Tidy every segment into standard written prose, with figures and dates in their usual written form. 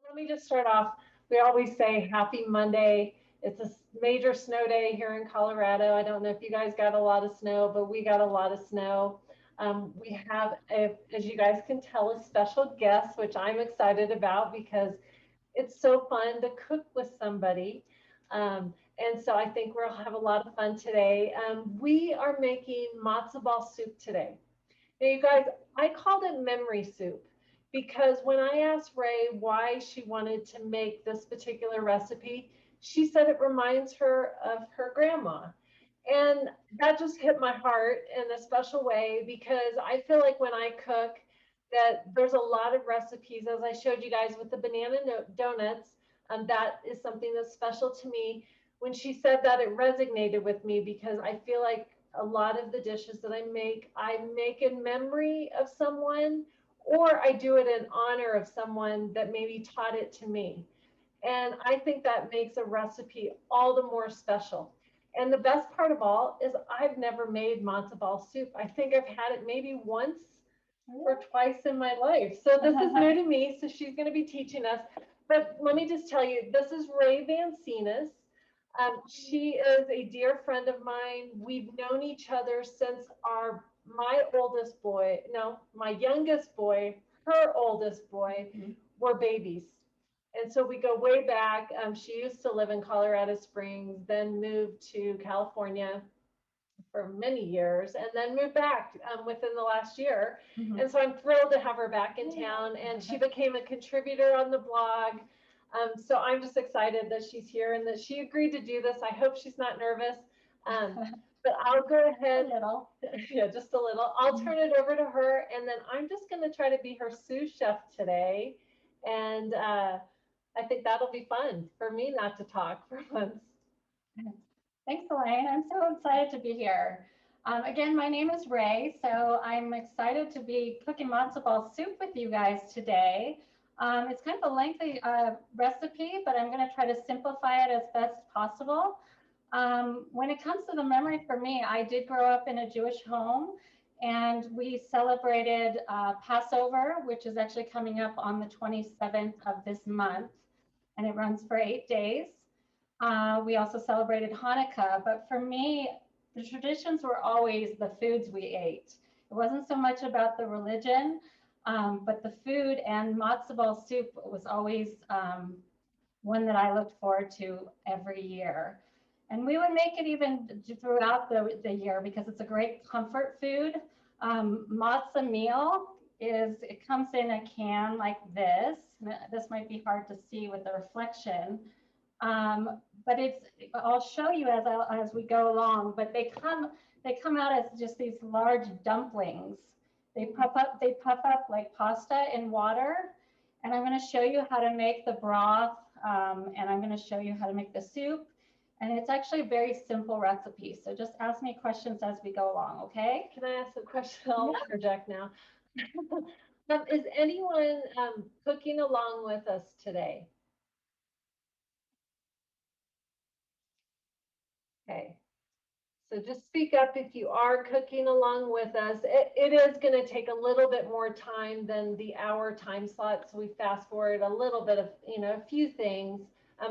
Let me just start off. We always say happy Monday. It's a major snow day here in Colorado. I don't know if you guys got a lot of snow, but we got a lot of snow. We have, as you guys can tell, a special guest, which I'm excited about because it's so fun to cook with somebody. And so I think we'll have a lot of fun today. We are making matzo ball soup today. Now, you guys, I called it memory soup because when I asked Rae why she wanted to make this particular recipe, she said it reminds her of her grandma. And that just hit my heart in a special way because I feel like when I cook, that there's a lot of recipes, as I showed you guys with the banana donuts, that is something that's special to me. When she said that, it resonated with me because I feel like a lot of the dishes that I make in memory of someone, or I do it in honor of someone that maybe taught it to me. And I think that makes a recipe all the more special. And the best part of all is I've never made matzo ball soup. I think I've had it maybe once or twice in my life. So this is new to me. So she's going to be teaching us. But let me just tell you, this is Rae van Seenus. She is a dear friend of mine. We've known each other since my oldest boy, no, my youngest boy, her oldest boy, were babies. And so we go way back. She used to live in Colorado Springs, then moved to California for many years, and then moved back within the last year. And so I'm thrilled to have her back in town. And she became a contributor on the blog. So I'm just excited that she's here and that she agreed to do this. I hope she's not nervous. But I'll go ahead. A little. Yeah, just a little. I'll turn it over to her, and then I'm just going to try to be her sous chef today. And I think that'll be fun for me not to talk for once. Thanks, Elayne. I'm so excited to be here. Again, my name is Rae, so I'm excited to be cooking matzo ball soup with you guys today. It's kind of a lengthy recipe, but I'm going to try to simplify it as best possible. When it comes to the memory for me, I did grow up in a Jewish home, and we celebrated Passover, which is actually coming up on the 27th of this month, and it runs for 8 days. We also celebrated Hanukkah, but for me, the traditions were always the foods we ate. It wasn't so much about the religion, but the food, and matzo ball soup was always one that I looked forward to every year. And we would make it even throughout the year because it's a great comfort food. Matzah meal it comes in a can like this. This might be hard to see with the reflection. But I'll show you as we go along, but they come out as just these large dumplings. They puff up like pasta in water. And I'm going to show you how to make the broth, and I'm going to show you how to make the soup. And it's actually a very simple recipe. So just ask me questions as we go along, okay? Can I ask a question? I'll interject now. Is anyone cooking along with us today? Okay. So just speak up if you are cooking along with us. It is going to take a little bit more time than the hour time slot. So we fast forward a little bit of, a few things.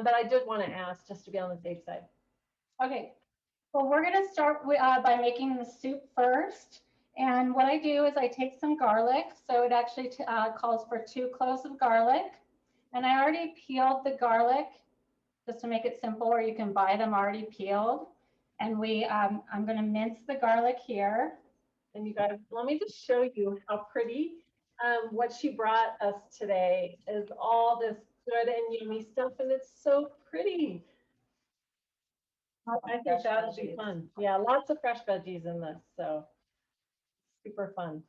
But I did want to ask just to be on the safe side. Okay. Well, we're going to start by making the soup first. And what I do is I take some garlic. So it actually calls for 2 cloves of garlic. And I already peeled the garlic just to make it simple, or you can buy them already peeled. And I'm going to mince the garlic here. And you guys, let me just show you how pretty what she brought us today is all this good and yummy stuff, and it's so pretty. I think that'll be fun. Yeah, lots of fresh veggies in this, so super fun.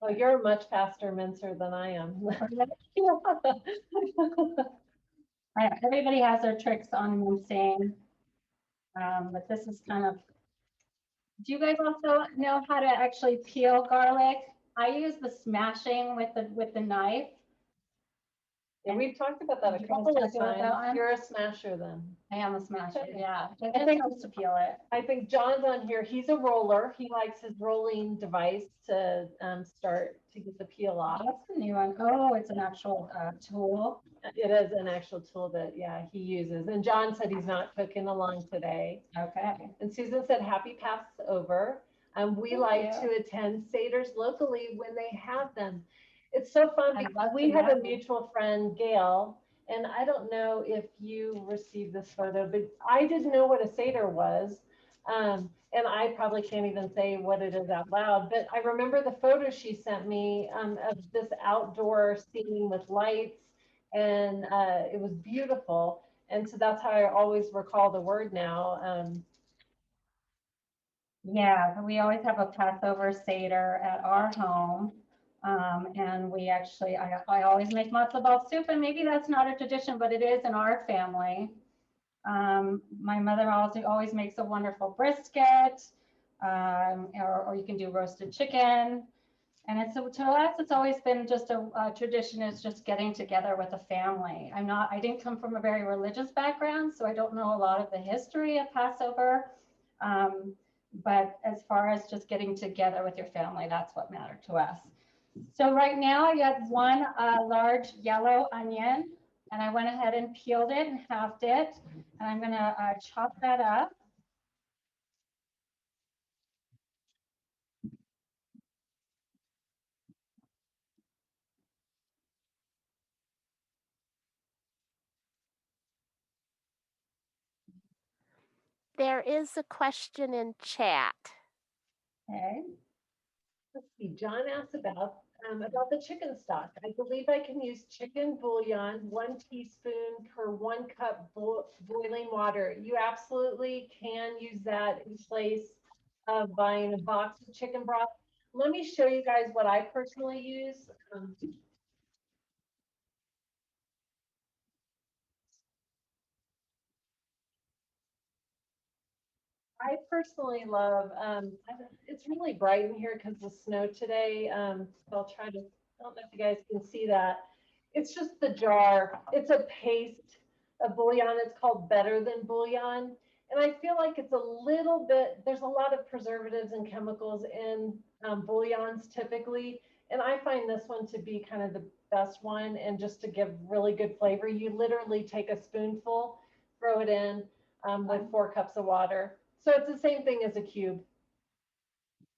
Oh, you're a much faster mincer than I am. Everybody has their tricks on mincing, but this is kind of. Do you guys also know how to actually peel garlic? I use the smashing with the knife. And we've talked about that a Did you guys couple of talk about that times. one? You're a smasher then. I am a smasher, Okay. yeah. It I just think- helps to peel it. I think John's on here. He's a roller. He likes his rolling device to start to get the peel off. That's the new one. Oh, it's an actual tool. It is an actual tool that, yeah, he uses. And John said he's not cooking along today. Okay. And Susan said, happy Passover. We Thank like you. to attend Seder's locally when they have them. It's so fun I'd because love we to have a know. mutual friend, Gail, and I don't know if you received this photo, but I didn't know what a Seder was. And I probably can't even say what it is out loud, but I remember the photo she sent me of this outdoor scene with lights, and it was beautiful. And so that's how I always recall the word now. Yeah, we always have a Passover Seder at our home. And we actually, I always make matzo ball soup, and maybe that's not a tradition, but it is in our family. My mother also always makes a wonderful brisket, or you can do roasted chicken. And it's, to us, it's always been just a tradition, is just getting together with a family. I didn't come from a very religious background, so I don't know a lot of the history of Passover. But as far as just getting together with your family, that's what mattered to us. So right now I got one large yellow onion, and I went ahead and peeled it and halved it. And I'm gonna chop that up. There is a question in chat. Okay. Let's see, John asked about the chicken stock. I believe I can use chicken bouillon, 1 teaspoon per 1 cup boiling water. You absolutely can use that in place of buying a box of chicken broth. Let me show you guys what I personally use. I personally love, it's really bright in here because of the snow today. So I'll try to, I don't know if you guys can see that. It's just the jar. It's a paste of bouillon. It's called Better Than Bouillon. And I feel like it's a little bit, there's a lot of preservatives and chemicals in bouillons typically. And I find this one to be kind of the best one. And just to give really good flavor, you literally take a spoonful, throw it in with 4 cups of water. So it's the same thing as a cube.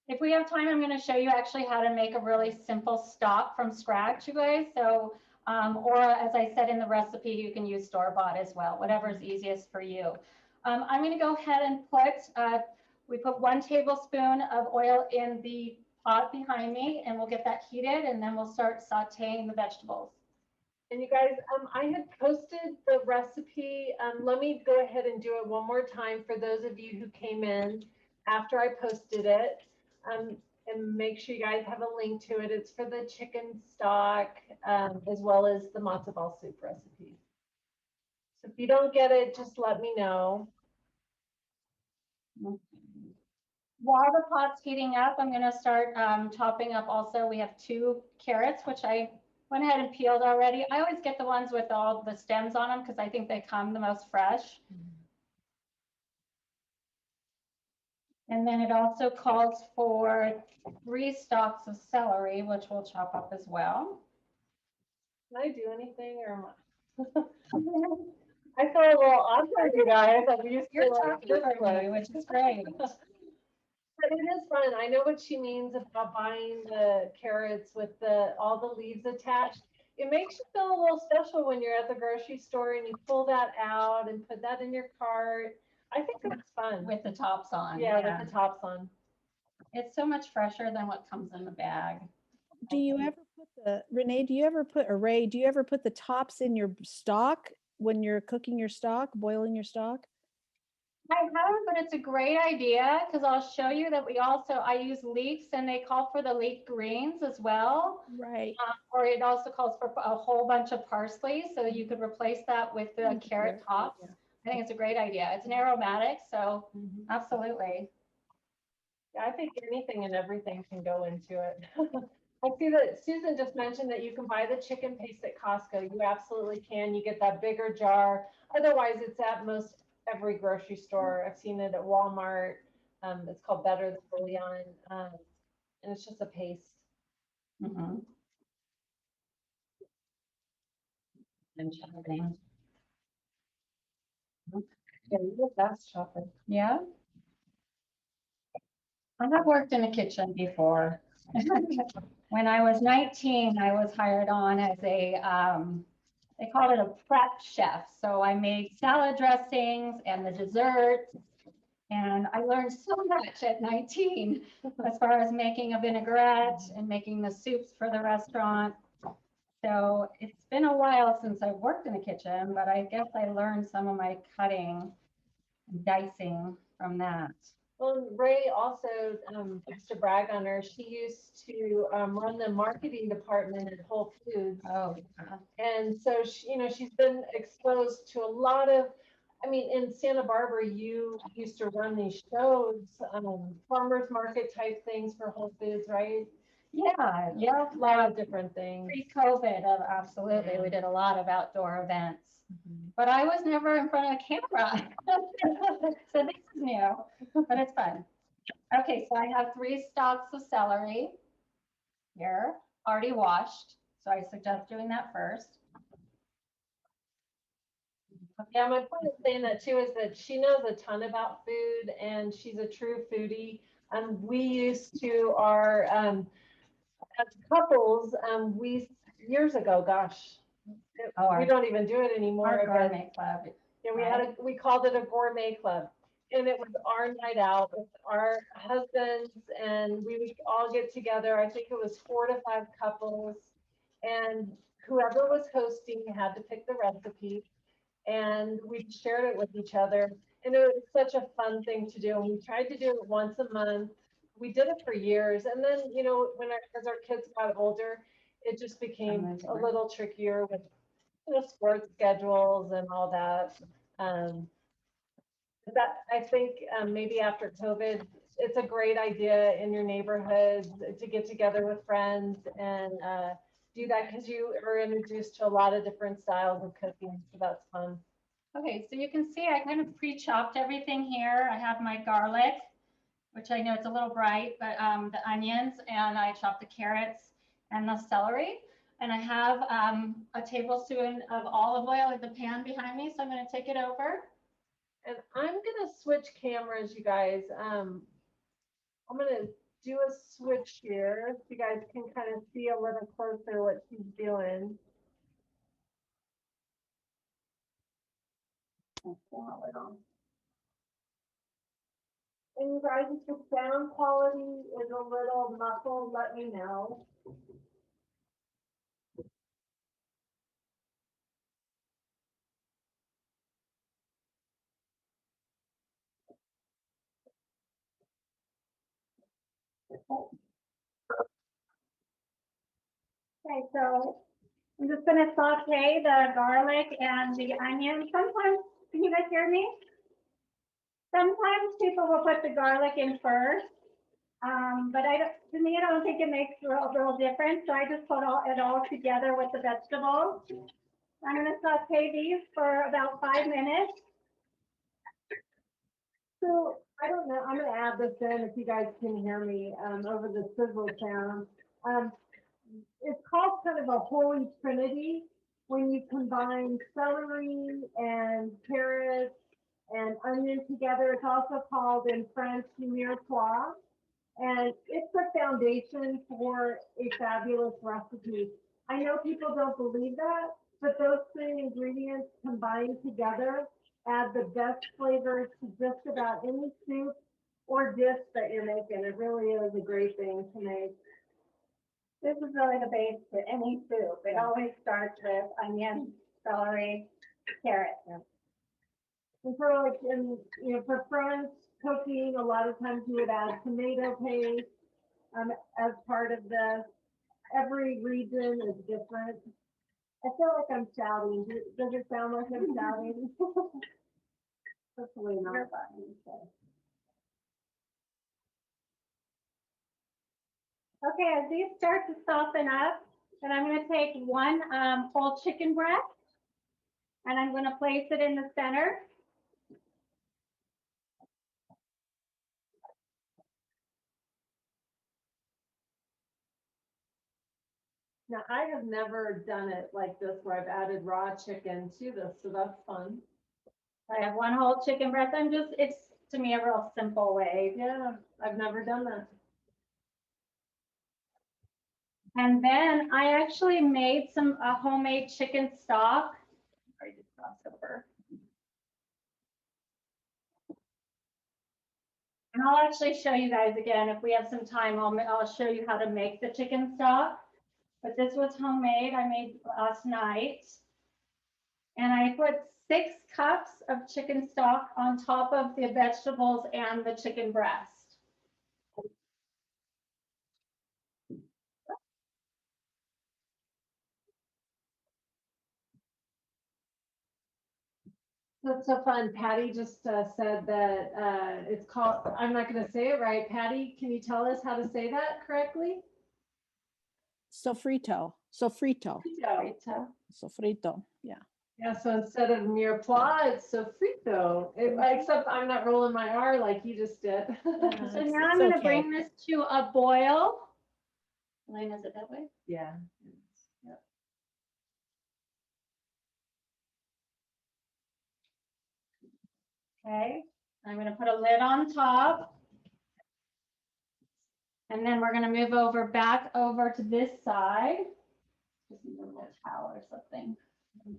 If we have time, I'm going to show you actually how to make a really simple stock from scratch, you guys. So, or as I said in the recipe, you can use store-bought as well, whatever is easiest for you. I'm going to go ahead and we put 1 tablespoon of oil in the pot behind me, and we'll get that heated, and then we'll start sauteing the vegetables. And you guys, I had posted the recipe. Let me go ahead and do it one more time for those of you who came in after I posted it. And make sure you guys have a link to it. It's for the chicken stock, as well as the matzo ball soup recipe. So if you don't get it, just let me know. While the pot's heating up, I'm going to start chopping up also. We have 2 carrots, which I went ahead and peeled already. I always get the ones with all the stems on them because I think they come the most fresh. And then it also calls for 3 stalks of celery, which we'll chop up as well. Can I do anything or am I feel a little awkward, you guys. I'm used You're to talking for me, which is great. But it is fun. I know what she means about buying the carrots with all the leaves attached. It makes you feel a little special when you're at the grocery store and you pull that out and put that in your cart. I think it's fun. With the tops on. Yeah, with the tops on. It's so much fresher than what comes in the bag. Do you ever put Renee, do you ever put, or Ray, do you ever put the tops in your stock when you're cooking your stock, boiling your stock? I haven't, but it's a great idea because I'll show you that I use leeks, and they call for the leek greens as well. Right. Or it also calls for a whole bunch of parsley. So you could replace that with the carrot tops. Yeah. I think it's a great idea. It's an aromatic, so absolutely. Yeah, I think anything and everything can go into it. I see that Susan just mentioned that you can buy the chicken paste at Costco. You absolutely can. You get that bigger jar. Otherwise, it's at most every grocery store. I've seen it at Walmart. It's called Better Than Bouillon, and it's just a paste. Mm-hmm. And shopping. Yeah, you're the best shopper. Yeah. I have worked in a kitchen before. When I was 19, I was hired on as a, they called it a prep chef. So I made salad dressings and the desserts. And I learned so much at 19 as far as making a vinaigrette and making the soups for the restaurant. So it's been a while since I've worked in the kitchen, but I guess I learned some of my cutting and dicing from that. Well, Rae also, just to brag on her, she used to run the marketing department at Whole Foods. Oh, yeah. And so, she's been exposed to a lot of, I mean, in Santa Barbara, you used to run these shows, farmers market type things for Whole Foods, right? Yeah, yeah. A lot of different things. Pre-COVID, absolutely. We did a lot of outdoor events, but I was never in front of a camera. So this is new, but it's fun. Okay, so I have 3 stalks of celery here, already washed. So I suggest doing that first. Yeah, my point of saying that too is that she knows a ton about food and she's a true foodie. We used to as couples, we years ago, gosh, we don't even do it anymore. Our gourmet club. Yeah, we called it a gourmet club, and it was our night out with our husbands, and we would all get together. I think it was 4 to 5 couples, and whoever was hosting had to pick the recipe, and we shared it with each other. And it was such a fun thing to do. And we tried to do it once a month. We did it for years. And then, as our kids got older, it just became a little trickier with sports schedules and all that. That I think maybe after COVID, it's a great idea in your neighborhoods to get together with friends and do that because you are introduced to a lot of different styles of cooking. So that's fun. Okay, so you can see I kind of pre-chopped everything here. I have my garlic, which I know it's a little bright, but the onions, and I chopped the carrots and the celery. And I have a tablespoon of olive oil in the pan behind me, so I'm going to take it over. And I'm going to switch cameras, you guys. I'm going to do a switch here so you guys can kind of see a little closer what she's doing. And you guys, if the sound quality is a little muffled, let me know. Okay, so I'm just going to saute the garlic and the onion. Sometimes, can you guys hear me? Sometimes people will put the garlic in first, but to me, I don't think it makes a real difference. So I just put it all together with the vegetables. I'm going to saute these for about 5 minutes. So I don't know. I'm going to add this in if you guys can hear me over the sizzle sound. It's called kind of a holy trinity when you combine celery and carrots and onion together. It's also called in French mirepoix, and it's the foundation for a fabulous recipe. I know people don't believe that, but those 3 ingredients combined together add the best flavors to just about any soup or dish that you're making. It really is a great thing to make. This is really the base to any soup. It always starts with onion, celery, carrot. And for for French cooking, a lot of times you would add tomato paste as part of this. Every region is different. I feel like I'm shouting. Does it sound like I'm shouting? Hopefully not. Okay, as these start to soften up, then I'm going to take one whole chicken breast and I'm going to place it in the center. Now, I have never done it like this where I've added raw chicken to this, so that's fun. I have one whole chicken breast. It's to me a real simple way. Yeah, I've never done that. And then I actually made some homemade chicken stock. Sorry, just cross over. And I'll actually show you guys again, if we have some time, I'll show you how to make the chicken stock. But this was homemade, I made last night. And I put 6 cups of chicken stock on top of the vegetables and the chicken breast. That's so fun. Patty just said that it's called, I'm not going to say it right. Patty, can you tell us how to say that correctly? Sofrito. Sofrito. Sofrito. Sofrito. Yeah. Yeah, so instead of mirepoix, it's sofrito. Except I'm not rolling my R like you just did. So now I'm going to bring this to a boil. Elayne, is it that way? Yeah. Okay, I'm going to put a lid on top. And then we're going to move over back over to this side. Just need a little towel or something. I'm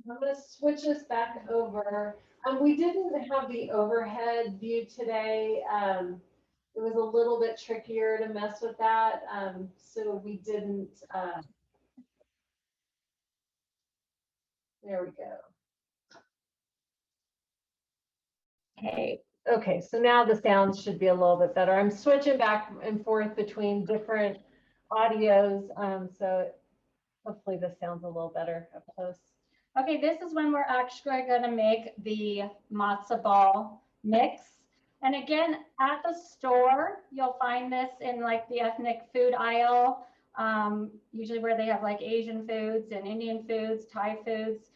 going to switch this back over. We didn't have the overhead view today. It was a little bit trickier to mess with that. So we didn't. There we go. Okay, so now the sound should be a little bit better. I'm switching back and forth between different audios, so hopefully this sounds a little better up close. Okay, this is when we're actually going to make the matzo ball mix. And again, at the store, you'll find this in like the ethnic food aisle, usually where they have like Asian foods and Indian foods, Thai foods.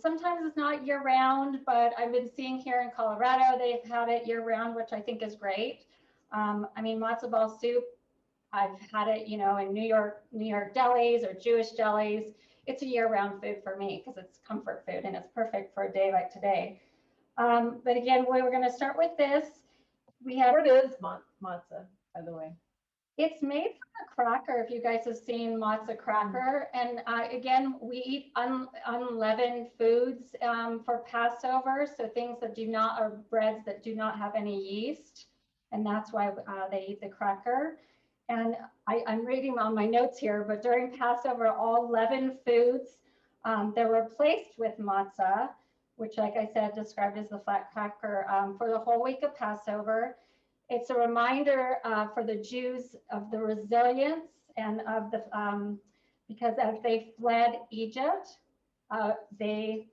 Sometimes it's not year round, but I've been seeing here in Colorado, they've had it year round, which I think is great. I mean, matzo ball soup, I've had it, you know, in New York delis or Jewish delis. It's a year round food for me because it's comfort food and it's perfect for a day like today. But again, we're going to start with this. We have. What is matzah, by the way? It's made from a cracker, if you guys have seen matzah cracker. And again, we eat unleavened foods for Passover. So things that do not, or breads that do not have any yeast. And that's why they eat the cracker. And I'm reading on my notes here, but during Passover, all leavened foods, they're replaced with matzah, which, like I said, described as the flat cracker for the whole week of Passover. It's a reminder for the Jews of the resilience and of the, because as they fled Egypt, they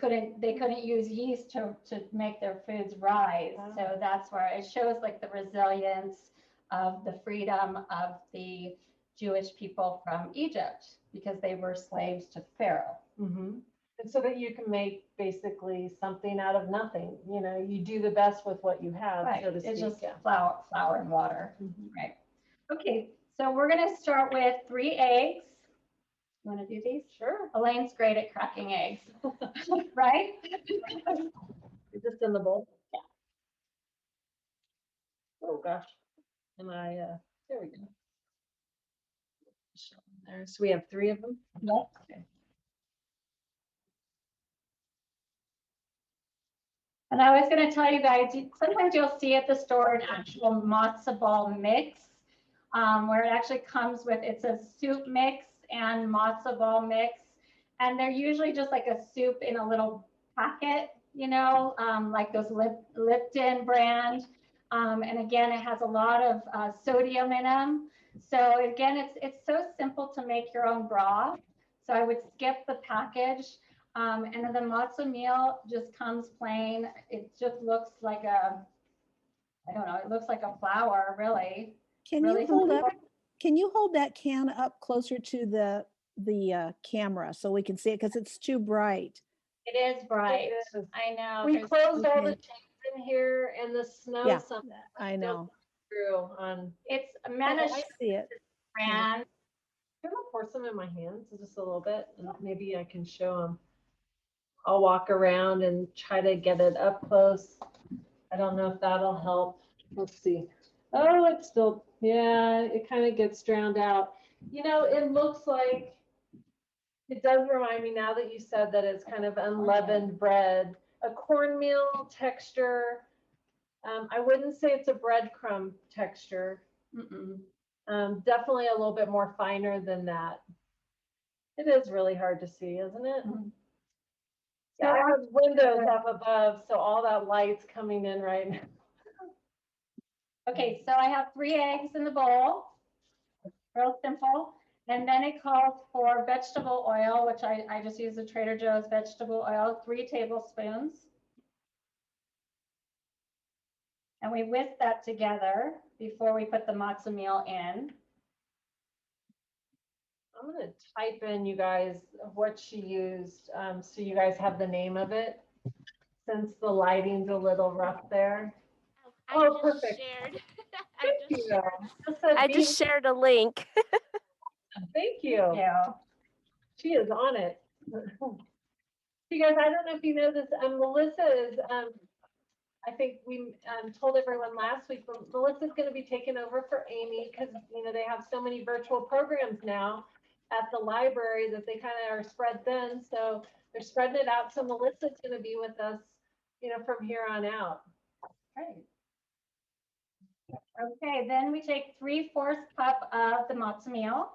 couldn't use yeast to make their foods rise. Wow. So that's where it shows like the resilience of the freedom of the Jewish people from Egypt because they were slaves to Pharaoh. Mm-hmm. And so that you can make basically something out of nothing. You know, you do the best with what you have, right. So to speak. It's just flour and water. Mm-hmm. Right. Okay, so we're going to start with 3 eggs. You want to do these? Sure. Elayne's great at cracking eggs, right? You're just in the bowl. Yeah. Oh gosh. And there we go. There. So we have 3 of them? Yep. Okay. And I was going to tell you guys, sometimes you'll see at the store an actual matzo ball mix, where it actually comes with, it's a soup mix and matzo ball mix. And they're usually just like a soup in a little packet, you know, like those Lipton brand. And again, it has a lot of sodium in them. So again, it's so simple to make your own broth. So I would skip the package. And then the matzo meal just comes plain. It just looks like a I don't know, it looks like a flower, really. Can Really you hold simple. up? Can you hold that can up closer to the camera so we can see it because it's too bright? It is bright. It is. I know. We there's- closed all the Okay. shades in here and the snow Yeah, some I know. through on. It's a Oh, Manish I see it. brand. I'm gonna pour some in my hands just a little bit and maybe I can show them. I'll walk around and try to get it up close. I don't know if that'll help. Let's see. Oh, it's still, yeah, it kind of gets drowned out. You know, it looks like, it does remind me now that you said that it's kind of unleavened bread, a cornmeal texture. I wouldn't say it's a breadcrumb texture. Mm-mm. Definitely a little bit more finer than that. It is really hard to see, isn't it? Mhm. Yeah, I have windows up above, so all that light's coming in right now. Okay, so I have 3 eggs in the bowl, real simple. And then it calls for vegetable oil, which I just use the Trader Joe's vegetable oil, 3 tablespoons. And we whisk that together before we put the matzo meal in. I'm gonna type in, you guys, what she used, so you guys have the name of it, since the lighting's a little rough there. Oh, perfect. Shared. Thank you. I just shared a link. Thank you. Yeah. She is on it. You guys, I don't know if you know this, Melissa is, I think we told everyone last week, but Melissa's going to be taking over for Amy because, you know, they have so many virtual programs now at the library that they kind of are spread thin. So they're spreading it out. So Melissa's going to be with us, you know, from here on out. Great. Okay, then we take 3/4 cup of the matzo meal.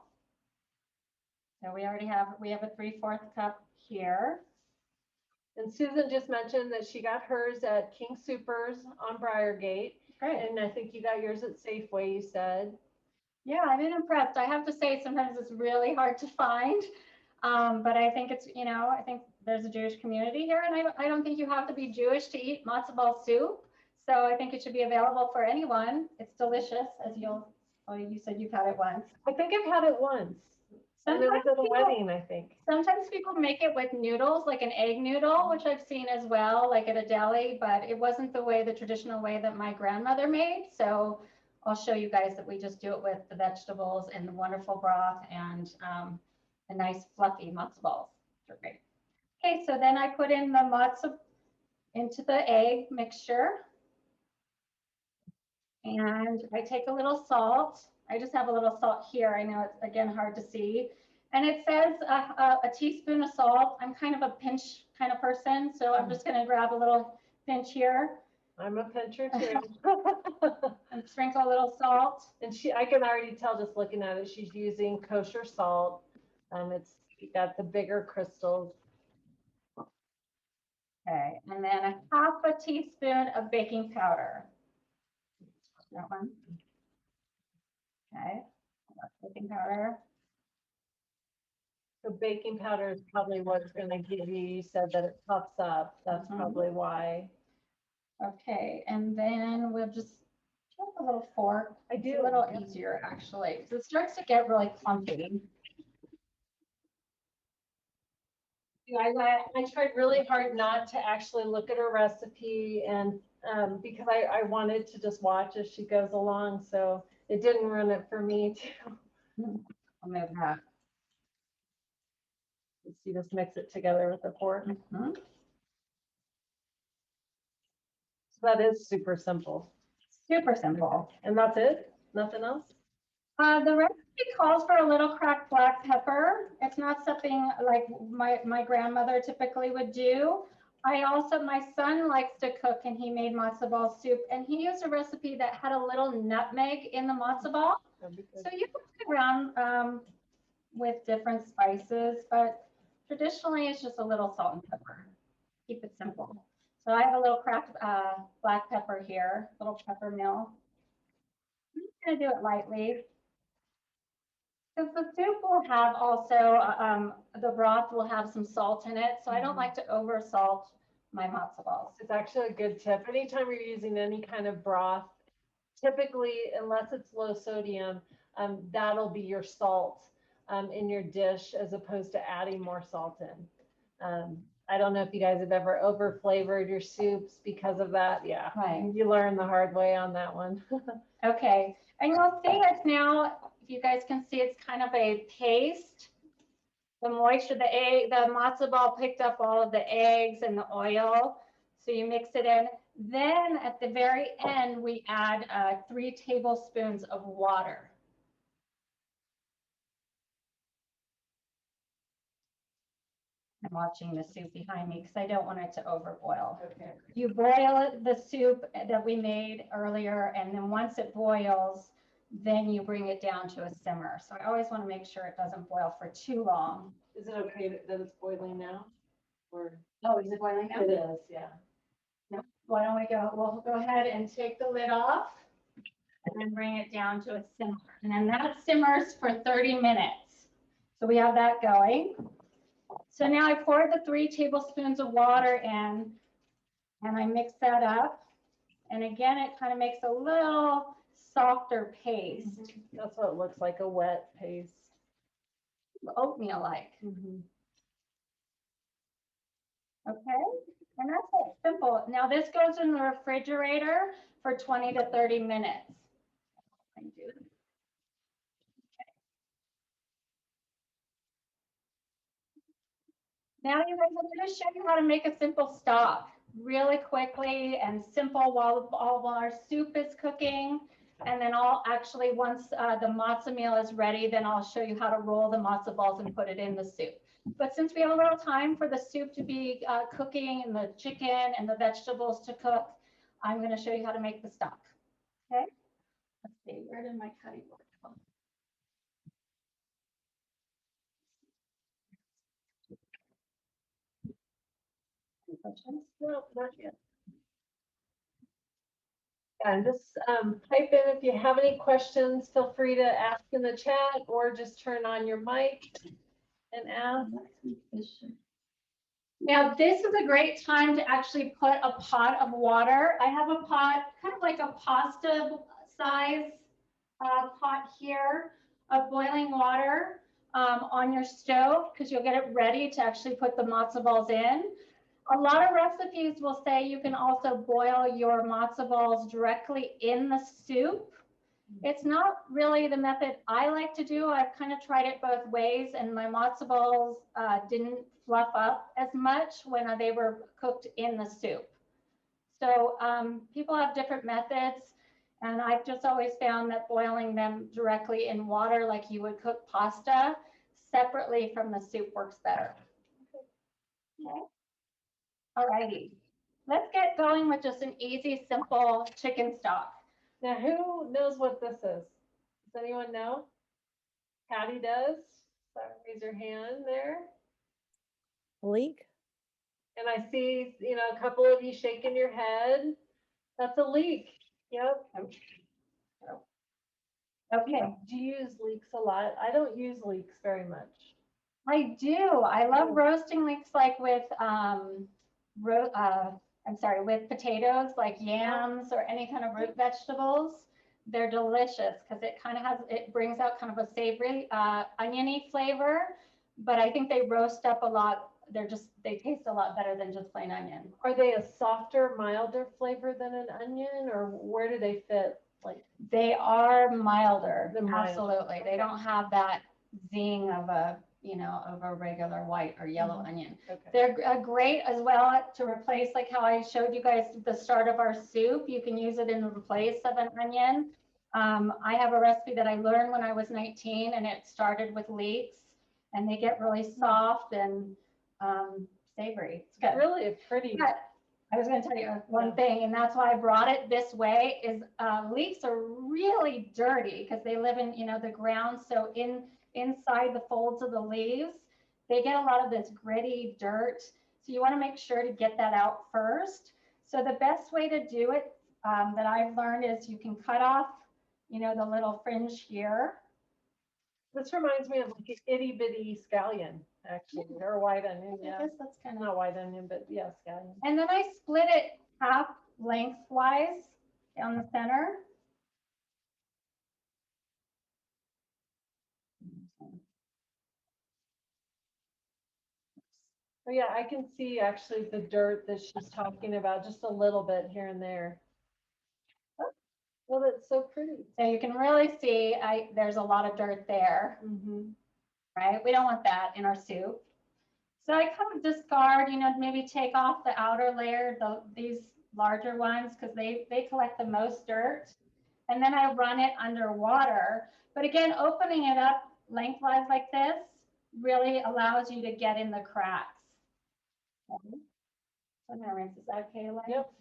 So we have a 3/4 cup here. And Susan just mentioned that she got hers at King Soopers on Briargate. Great. And I think you got yours at Safeway, you said. Yeah, I've been impressed. I have to say, sometimes it's really hard to find. But I think it's, you know, I think there's a Jewish community here, and I don't think you have to be Jewish to eat matzo ball soup. So I think it should be available for anyone. It's delicious, as you said you've had it once. I think I've had it once. And it was at a wedding, I think. Sometimes people make it with noodles, like an egg noodle, which I've seen as well, like at a deli, but it wasn't the traditional way that my grandmother made. So I'll show you guys that we just do it with the vegetables and the wonderful broth and a nice fluffy matzo balls. They're great. Okay, so then I put in the matzo into the egg mixture. And I take a little salt. I just have a little salt here. I know it's, again, hard to see. And it says a teaspoon of salt. I'm kind of a pinch kind of person, so I'm just going to grab a little pinch here. I'm a pincher too. And sprinkle a little salt. And I can already tell just looking at it, she's using kosher salt. It's got the bigger crystals. Okay, and then a half a teaspoon of baking powder. That one. Okay, that's baking powder. So baking powder is probably what's going to give you, you said that it puffs up. That's probably why. Okay, and then we'll just take a little fork. I do. It's a little easier actually, because it starts to get really clumpy. I tried really hard not to actually look at her recipe and because I wanted to just watch as she goes along. So it didn't ruin it for me too. I'll move that. You just mix it together with the pork. Mm-hmm. So that is super simple. Super simple. And that's it? Nothing else? The recipe calls for a little cracked black pepper. It's not something like my grandmother typically would do. My son likes to cook, and he made matzo ball soup, and he used a recipe that had a little nutmeg in the matzo ball. So you can play around with different spices, but traditionally it's just a little salt and pepper. Keep it simple. So I have a little cracked black pepper here, little pepper mill. I'm just gonna do it lightly. Because the soup will have also, the broth will have some salt in it, so I don't like to over salt my matzo balls. It's actually a good tip. Anytime you're using any kind of broth, typically, unless it's low sodium, that'll be your salt in your dish as opposed to adding more salt in. I don't know if you guys have ever over flavored your soups because of that. Yeah, Right. you learn the hard way on that one. Okay, and you'll see it's now, if you guys can see, it's kind of a paste. The moisture, the egg, the matzo ball picked up all of the eggs and the oil. So you mix it in. Then at the very end, we add 3 tablespoons of water. I'm watching the soup behind me because I don't want it to overboil. Okay. You boil the soup that we made earlier, and then once it boils, then you bring it down to a simmer. So I always want to make sure it doesn't boil for too long. Is it okay that it's boiling now? Or Oh, is it boiling now? it is, yeah. No. Why don't we go? We'll go ahead and take the lid off and then bring it down to a simmer. And then that simmers for 30 minutes. So we have that going. So now I poured the 3 tablespoons of water in, and I mix that up. And again, it kind of makes a little softer paste. That's what it looks like, a wet paste. Oatmeal-like. Mm-hmm. Okay, and that's it, simple. Now this goes in the refrigerator for 20 to 30 minutes. Now you guys, I'm going to show you how to make a simple stock really quickly and simple while all of our soup is cooking. And then I'll actually, once the matzo meal is ready, then I'll show you how to roll the matzo balls and put it in the soup. But since we have a little time for the soup to be cooking and the chicken and the vegetables to cook, I'm going to show you how to make the stock. Okay, let's see, where did my cutting board go? Any questions? No, not yet. And just type in if you have any questions, feel free to ask in the chat or just turn on your mic and ask. Now, this is a great time to actually put a pot of water. I have a pot, kind of like a pasta size pot here of boiling water on your stove, because you'll get it ready to actually put the matzo balls in. A lot of recipes will say you can also boil your matzo balls directly in the soup. It's not really the method I like to do. I've kind of tried it both ways, and my matzo balls didn't fluff up as much when they were cooked in the soup. So people have different methods, and I've just always found that boiling them directly in water like you would cook pasta separately from the soup works better. Okay. All righty. Let's get going with just an easy, simple chicken stock. Now, who knows what this is? Does anyone know? Patty does. So raise your hand there. Leek? And I see, a couple of you shaking your head. That's a leek. Yep. Okay. Do you use leeks a lot? I don't use leeks very much. I do. I love roasting leeks like with with potatoes, like yams or any kind of root vegetables. They're delicious because it brings out kind of a savory, oniony flavor, but I think they roast up a lot. They taste a lot better than just plain onion. Are they a softer, milder flavor than an onion, or where do they fit? Like, they are milder. They're milder. Absolutely. They don't have that zing of a regular white or yellow onion. Okay. They're great as well to replace, like how I showed you guys at the start of our soup. You can use it in the place of an onion. I have a recipe that I learned when I was 19, and it started with leeks, and they get really soft and savory. It's good. Really pretty. But I was going to tell you one thing, and that's why I brought it this way, is leeks are really dirty because they live in, the ground. So inside the folds of the leaves, they get a lot of this gritty dirt. So you want to make sure to get that out first. So the best way to do it that I've learned is you can cut off, the little fringe here. This reminds me of like an itty bitty scallion, actually, or white onion. Yeah, I guess that's kind of not white onion, but yeah, scallion. And then I split it half lengthwise down the center. Oh yeah, I can see actually the dirt that she's talking about, just a little bit here and there. Oh, that's so pretty. So you can really see there's a lot of dirt there, right? We don't want that in our soup. So I kind of discard, maybe take off the outer layer, these larger ones, because they collect the most dirt. And then I run it under water. But again, opening it up lengthwise like this really allows you to get in the cracks. Okay. So I'm gonna rinse this out, Elayne. Yep.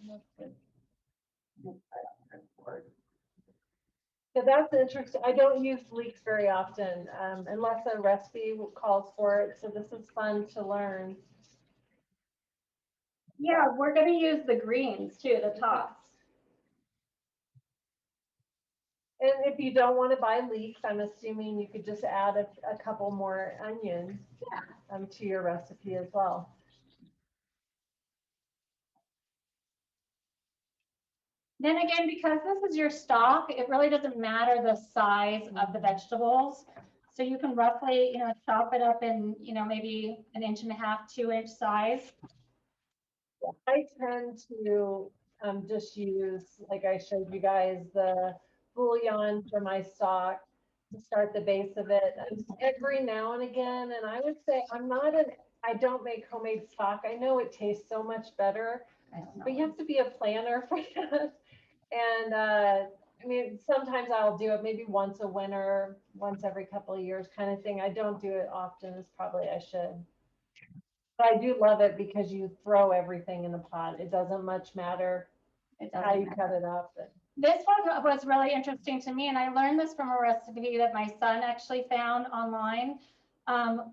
So that's interesting. I don't use leeks very often, unless a recipe calls for it. So this is fun to learn. Yeah, we're gonna use the greens too, the tops. And if you don't want to buy leeks, I'm assuming you could just add a couple more onions to your recipe as well. Then again, because this is your stock, it really doesn't matter the size of the vegetables. So you can roughly, chop it up in, maybe 1.5 to 2-inch size. I tend to just use, like I showed you guys, the bouillon for my stock to start the base of it every now and again. And I would say I don't make homemade stock. I know it tastes so much better, but you have to be a planner for that. And I mean, sometimes I'll do it maybe once a winter, once every couple of years kind of thing. I don't do it often as probably I should. But I do love it because you throw everything in the pot. It doesn't much matter how you cut it up. This one was really interesting to me, and I learned this from a recipe that my son actually found online,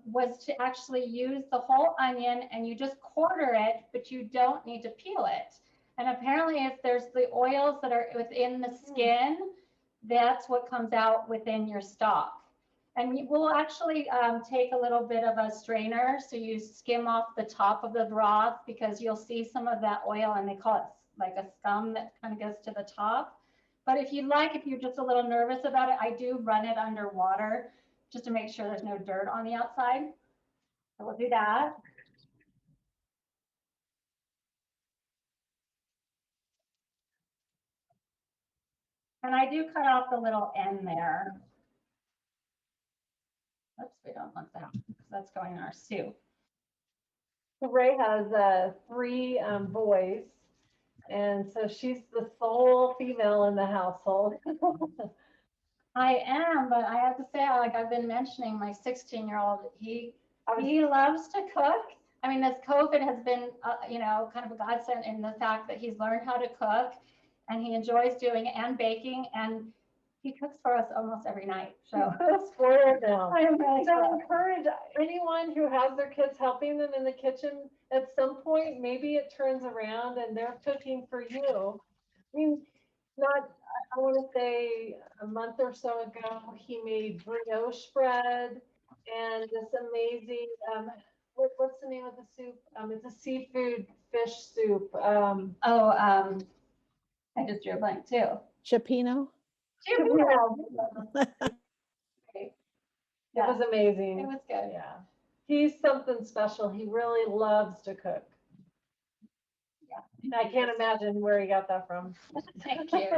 was to actually use the whole onion and you just quarter it, but you don't need to peel it. And apparently if there's the oils that are within the skin, that's what comes out within your stock. And we'll actually take a little bit of a strainer, so you skim off the top of the broth, because you'll see some of that oil, and they call it like a scum that kind of goes to the top. But if you're just a little nervous about it, I do run it under water just to make sure there's no dirt on the outside. So we'll do that. And I do cut off the little end there. Oops, we don't want that, because that's going in our soup. So Rae has 3 boys, and so she's the sole female in the household. I am, but I have to say, like I've been mentioning, my 16-year-old, he loves to cook. I mean, this COVID has been, kind of a godsend in the fact that he's learned how to cook, and he enjoys doing it and baking, and he cooks for us almost every night. So spoiled now. I am really So encourage anyone who has their kids helping them in the kitchen. At some point, maybe it turns around and they're cooking for you. I mean, I want to say a month or so ago, he made brioche bread and this amazing, what's the name of the soup? It's a seafood fish soup. I just drew a blank too. Chipino. It was amazing. It was good. Yeah. He's something special. He really loves to cook. Yeah. I can't imagine where he got that from. Thank you.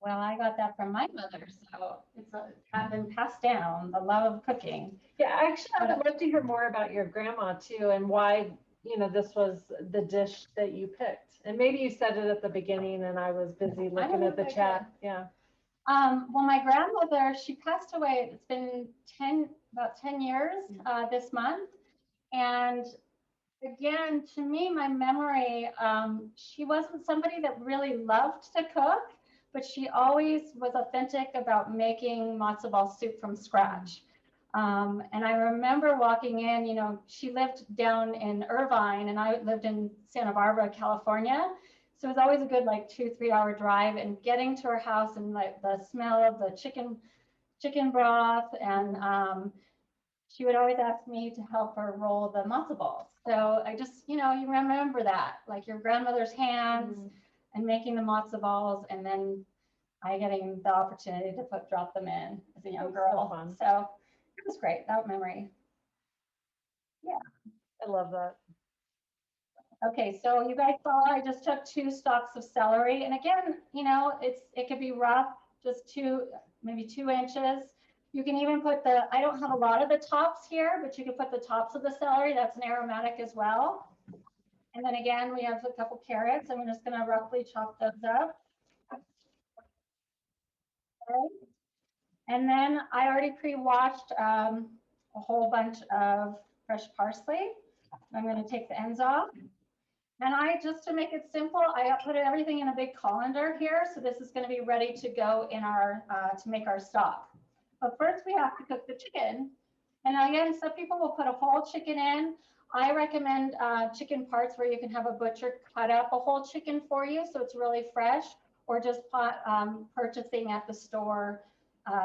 Well, I got that from my mother, so it's been passed down, the love of cooking. Yeah, actually, I would love to hear more about your grandma too, and why, this was the dish that you picked. And maybe you said it at the beginning and I was busy looking at the chat. Yeah. Well, my grandmother, she passed away. It's been about 10 years this month. And again, to me, my memory, she wasn't somebody that really loved to cook, but she always was authentic about making matzo ball soup from scratch. And I remember walking in, she lived down in Irvine and I lived in Santa Barbara, California. So it was always a good 2-3 hour drive, and getting to her house and the smell of the chicken broth, and she would always ask me to help her roll the matzo balls. So I just, you remember that, like your grandmother's hands and making the matzo balls, and then I getting the opportunity to drop them in as a young girl. So That's great, without memory. I love that. Okay, so you guys saw I just took 2 stalks of celery, and again, you know, it could be rough, just maybe 2 inches. You can even put I don't have a lot of the tops here, but you can put the tops of the celery. That's an aromatic as well. And then again, we have a couple carrots, and we're just going to roughly chop those up. Okay. And then I already pre-washed a whole bunch of fresh parsley. I'm going to take the ends off. And just to make it simple, I put everything in a big colander here. So this is going to be ready to go in to make our stock. But first we have to cook the chicken. And again, some people will put a whole chicken in. I recommend chicken parts where you can have a butcher cut up a whole chicken for you, so it's really fresh, or just purchasing at the store.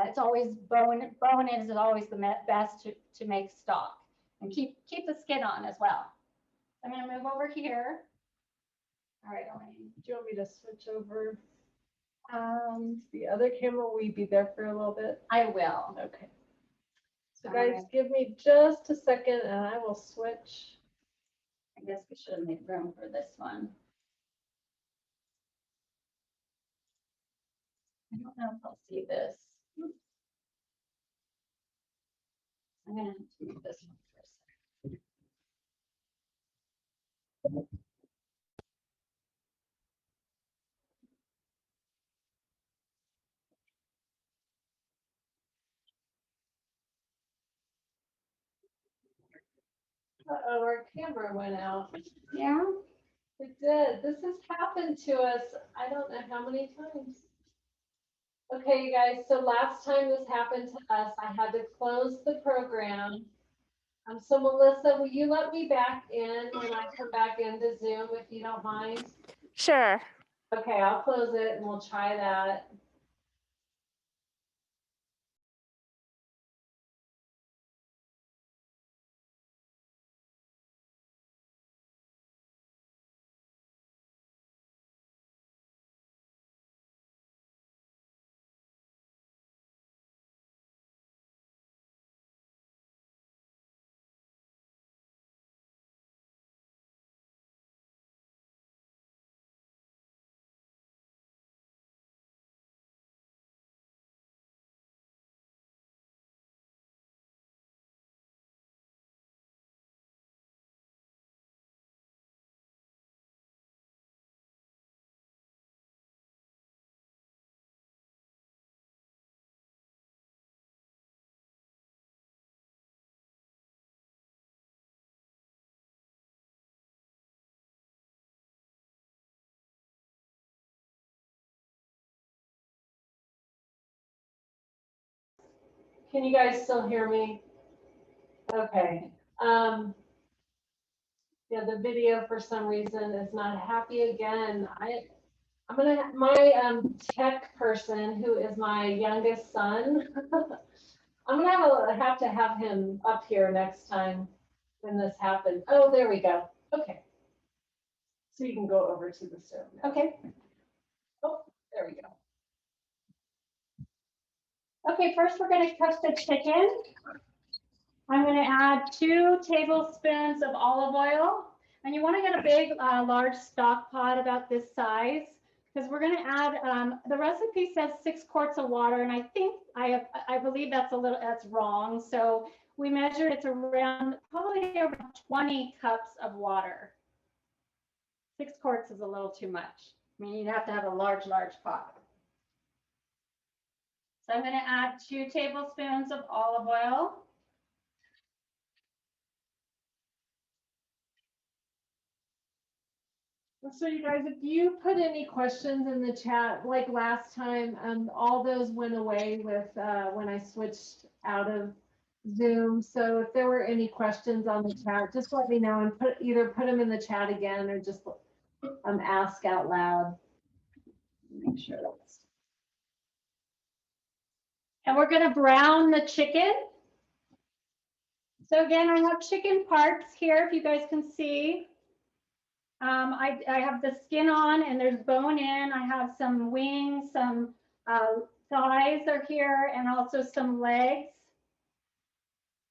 It's always bone is always the best to make stock, and keep the skin on as well. I'm going to move over here. All right, Elayne. Do you want me to switch over the other camera? Will we be there for a little bit? I will. Okay. So guys, give me just a second and I will switch. I guess we should have made room for this one. I don't know if I'll see this. I'm going to have to move this one for a second. Uh-oh, our camera went out. Yeah. It did. This has happened to us. I don't know how many times. Okay, you guys, so last time this happened to us, I had to close the program. So Melissa, will you let me back in when I come back into Zoom, if you don't mind? Sure. Okay, I'll close it and we'll try that. Can you guys still hear me? Okay. Yeah, the video for some reason is not happy again. I'm gonna my tech person, who is my youngest son. I'm gonna have to have him up here next time when this happens. Oh, there we go. Okay. So you can go over to the stove now. Okay. Oh, there we go. Okay, first we're going to cook the chicken. I'm going to add 2 tablespoons of olive oil. And you want to get a big, large stock pot about this size, because we're going to add, the recipe says 6 quarts of water. And I think, I believe that's wrong. So we measured it's probably around 20 cups of water. 6 quarts is a little too much. I mean, you'd have to have a large pot. So I'm going to add 2 tablespoons of olive oil. So you guys, if you put any questions in the chat, like last time, all those went away with when I switched out of Zoom. So if there were any questions on the chat, just let me know and either put them in the chat again or just ask out loud. Make sure that's. And we're going to brown the chicken. So again, I have chicken parts here, if you guys can see. I have the skin on and there's bone in. I have some wings, some thighs are here, and also some legs.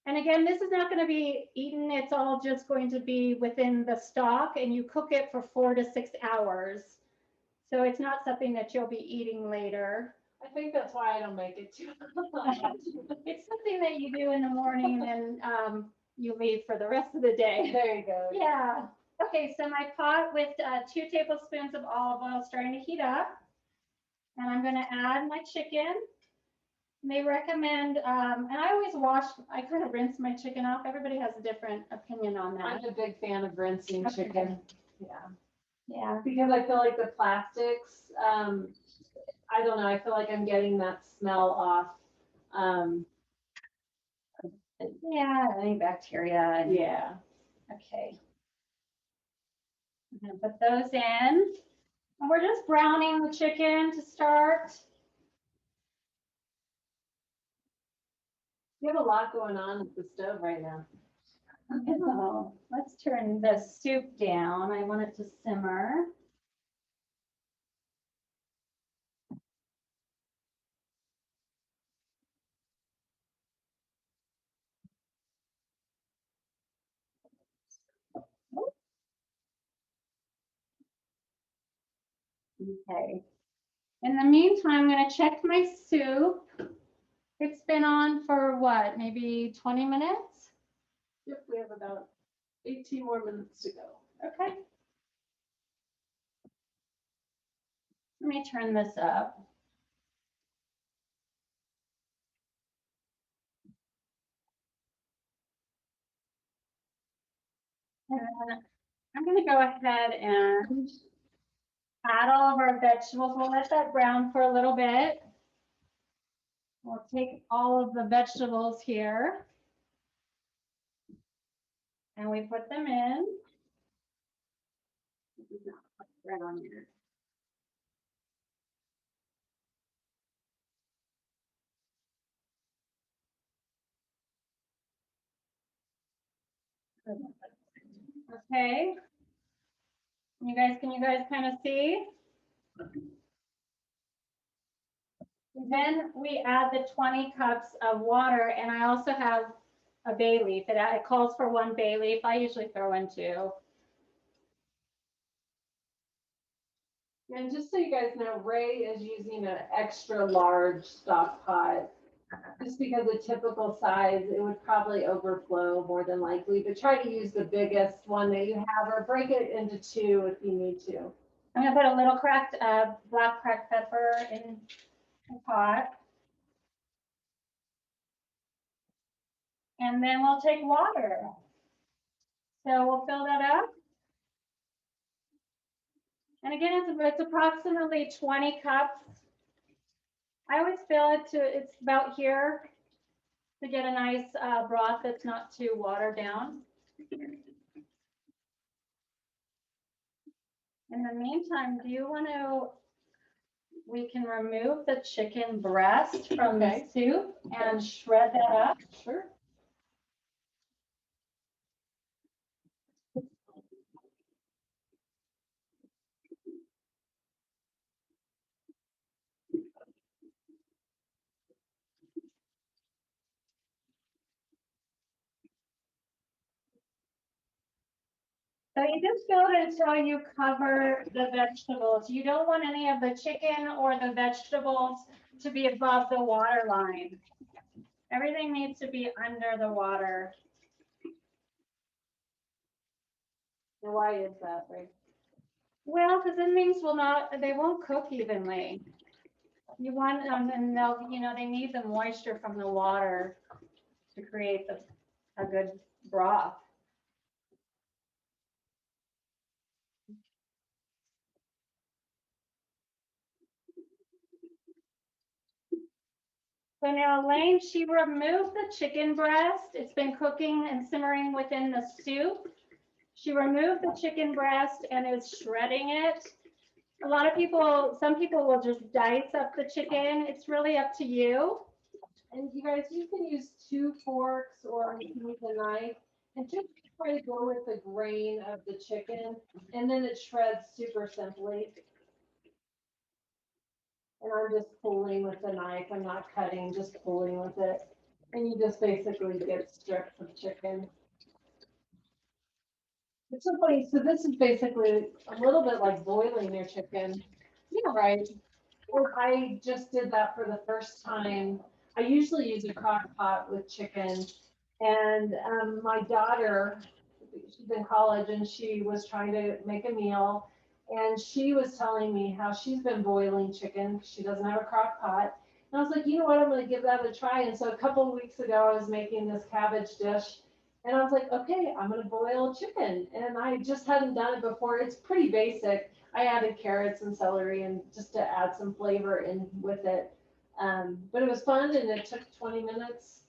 And again, this is not going to be eaten. It's all just going to be within the stock, and you cook it for 4 to 6 hours. So it's not something that you'll be eating later. I think that's why I don't make it too much. It's something that you do in the morning and you leave for the rest of the day. There you go. Yeah. Okay, so my pot with 2 tablespoons of olive oil starting to heat up. And I'm going to add my chicken. And they recommend, and I always I kind of rinse my chicken off. Everybody has a different opinion on that. I'm a big fan of rinsing chicken. Yeah. Yeah. Because I feel like the plastics, I don't know, I feel like I'm getting that smell off. Yeah, any bacteria. Yeah. Okay. I'm going to put those in. And we're just browning the chicken to start. You have a lot going on at the stove right now. Oh, let's turn the soup down. I want it to simmer. Okay. In the meantime, I'm going to check my soup. It's been on for what, maybe 20 minutes? Yep, we have about 18 more minutes to go. Okay. Let me turn this up. And then I'm going to go ahead and add all of our vegetables. We'll let that brown for a little bit. We'll take all of the vegetables here and we put them in. This is not quite brown yet. Okay. Can you guys kind of see? Then we add the 20 cups of water, and I also have a bay leaf. It calls for 1 bay leaf. I usually throw in 2. And just so you guys know, Rae is using an extra large stock pot. Just because the typical size, it would probably overflow more than likely, but try to use the biggest one that you have or break it into 2 if you need to. I'm going to put a little cracked black cracked pepper in the pot. And then we'll take water. So we'll fill that up. And again, it's approximately 20 cups. I always fill it to, it's about here to get a nice broth that's not too watered down. In the meantime, we can remove the chicken breast from the soup and shred that up. Sure. So you just build it until you cover the vegetables. You don't want any of the chicken or the vegetables to be above the water line. Everything needs to be under the water. And why is that, Rae? Well, because it means they won't cook evenly. You want them, and they need the moisture from the water to create a good broth. So now Elayne, she removed the chicken breast. It's been cooking and simmering within the soup. She removed the chicken breast and is shredding it. Some people will just dice up the chicken. It's really up to you. And you guys, you can use 2 forks or you can use a knife and just try to go with the grain of the chicken, and then it shreds super simply. And I'm just pulling with the knife. I'm not cutting, just pulling with it. And you just basically get strips of chicken. It's so funny. So this is basically a little bit like boiling your chicken. Yeah, right. Well, I just did that for the first time. I usually use a crock pot with chicken. And my daughter, she's in college and she was trying to make a meal. And she was telling me how she's been boiling chicken. She doesn't have a crock pot. And I was like, you know what? I'm going to give that a try. And so a couple of weeks ago, I was making this cabbage dish. And I was like, okay, I'm going to boil chicken. And I just hadn't done it before. It's pretty basic. I added carrots and celery and just to add some flavor in with it. But it was fun and it took 20 minutes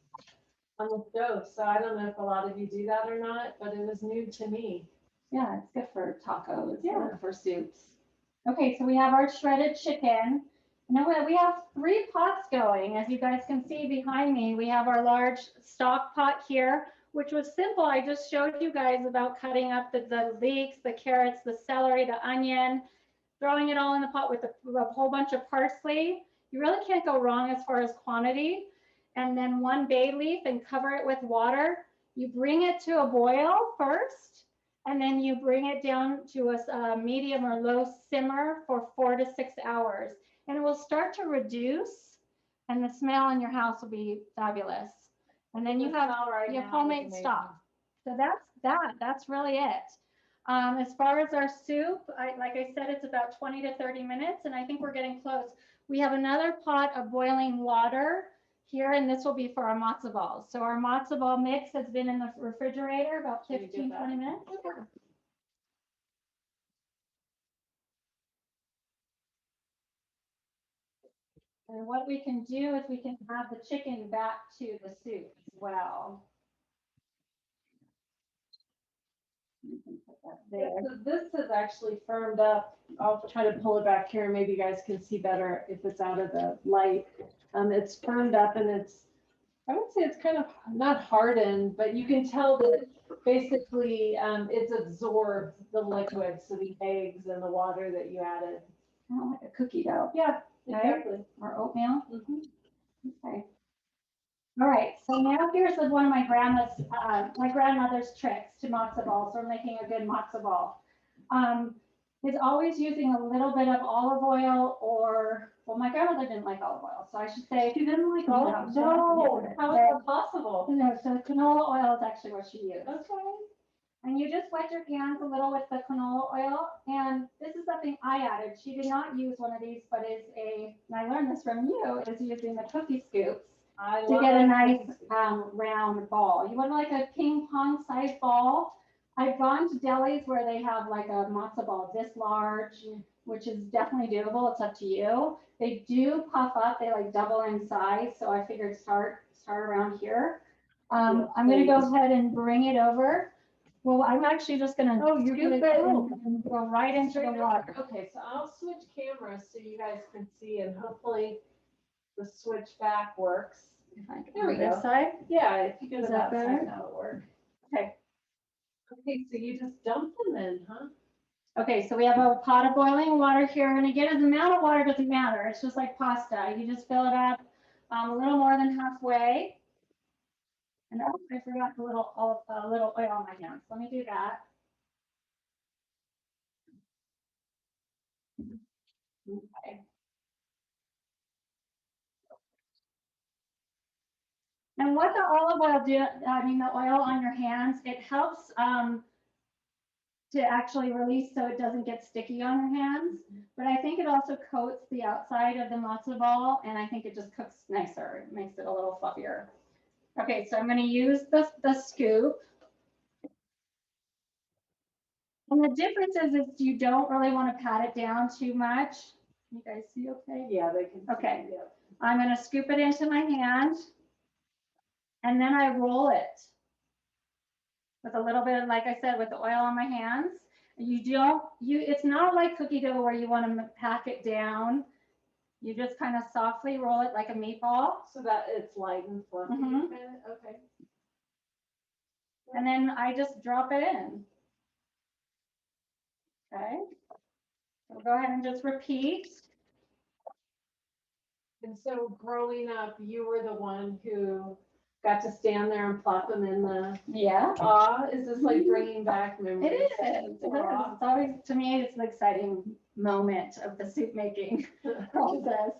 on the stove. So I don't know if a lot of you do that or not, but it was new to me. Yeah, it's good for tacos. Yeah, or- for soups. Okay, so we have our shredded chicken. Now we have 3 pots going. As you guys can see behind me, we have our large stock pot here, which was simple. I just showed you guys about cutting up the leeks, the carrots, the celery, the onion, throwing it all in the pot with a whole bunch of parsley. You really can't go wrong as far as quantity. And then 1 bay leaf and cover it with water. You bring it to a boil first, and then you bring it down to a medium or low simmer for 4 to 6 hours. And it will start to reduce, and the smell in your house will be fabulous. And then you have your homemade stock. So that's really it. As far as our soup, like I said, it's about 20 to 30 minutes, and I think we're getting close. We have another pot of boiling water here, and this will be for our matzo balls. So our matzo ball mix has been in the refrigerator about 15, 20 minutes. And what we can do is we can add the chicken back to the soup as well. You can put that there. So this is actually firmed up. I'll try to pull it back here. Maybe you guys can see better if it's out of the light. It's firmed up and I would say it's kind of not hardened, but you can tell that basically it's absorbed the liquid, so the eggs and the water that you added. Kind of like a cookie dough. Yeah, Right? exactly. Or oatmeal. Mhm. Okay. All right, so now here's one of my grandmother's tricks to matzo balls for making a good matzo ball. Is always using a little bit of olive oil or, well, my grandmother didn't like olive oil, so I should say. She didn't like olive oil? No, how is that possible? No, so canola oil is actually what she used. Okay. And you just wet your hands a little with the canola oil. And this is something I added. She did not use one of these, but and I learned this from you, is using the cookie scoops to get a nice round ball. You want like a ping pong sized ball. I've gone to delis where they have like a matzo ball this large, which is definitely doable. It's up to you. They do puff up. They like double in size. So I figured start around here. I'm going to go ahead and bring it over. Well, I'm actually just going to scoop it and go right into the water. Okay, so I'll switch cameras so you guys can see, and hopefully the switch back works. There we go. This side? Yeah, if you go to Is that that better? side, that'll work. Okay. Okay, so you just dump them in, huh? Okay, so we have a pot of boiling water here, and again, the amount of water doesn't matter. It's just like pasta. You just fill it up a little more than halfway. And oh, I forgot a little oil on my hands. Let me do that. Okay. And what the olive oil the oil on your hands, it helps to actually release so it doesn't get sticky on your hands. But I think it also coats the outside of the matzo ball, and I think it just cooks nicer. It makes it a little fluffier. Okay, so I'm going to use the scoop. And the difference is you don't really want to pat it down too much. You guys see okay? Yeah, they can. Okay. See, yeah. I'm going to scoop it into my hand, and then I roll it with a little bit of, like I said, with the oil on my hands. It's not like cookie dough where you want to pack it down. You just kind of softly roll it like a meatball. So that it's light and fluffy. Mhm. Okay. And then I just drop it in. Okay. So go ahead and just repeat. And so growing up, you were the one who got to stand there and plop them in the Yeah. awe. Is this like bringing back memories? It is. It is. It's always, to me, it's an exciting moment of the soup making process.